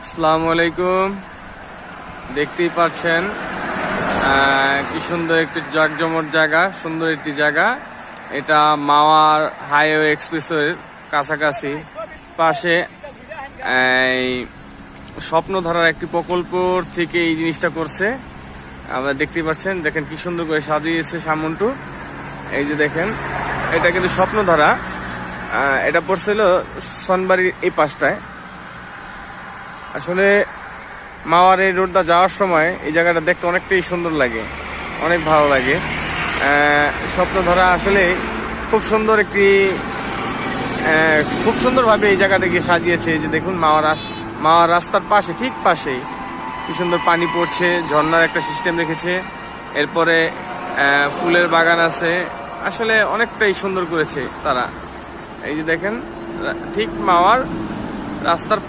আসসালামু আলাইকুম। দেখতেই পাচ্ছেন কি সুন্দর একটি জাঁকজমক জায়গা, সুন্দর একটি জায়গা। এটা মাওয়ার হাইওয়ে এক্সপ্রেসের কাছাকাছি পাশে এই স্বপ্নধারার একটি প্রকল্প থেকে এই জিনিসটা করছে। আমরা দেখতেই পাচ্ছেন, দেখেন কি সুন্দর করে সাজিয়েছে সামনটু। এই যে দেখেন, এটা কিন্তু স্বপ্নধারা, এটা পড়ছিল সনবাড়ির এই পাশটায়। আসলে মাওয়ার এই রোডটা যাওয়ার সময় এই জায়গাটা দেখতে অনেকটাই সুন্দর লাগে, অনেক ভালো লাগে। স্বপ্নধারা আসলে খুব সুন্দর একটি খুব সুন্দরভাবে এই জায়গাটাকে সাজিয়েছে। এই যে দেখুন, মাওয়ার রাস্তার পাশে, ঠিক পাশেই কি সুন্দর পানি পড়ছে, ঝর্ণার একটা সিস্টেম রেখেছে। এরপরে ফুলের বাগান আছে, আসলে অনেকটাই সুন্দর করেছে তারা। এই যে দেখেন, ঠিক মাওয়ার রাস্তার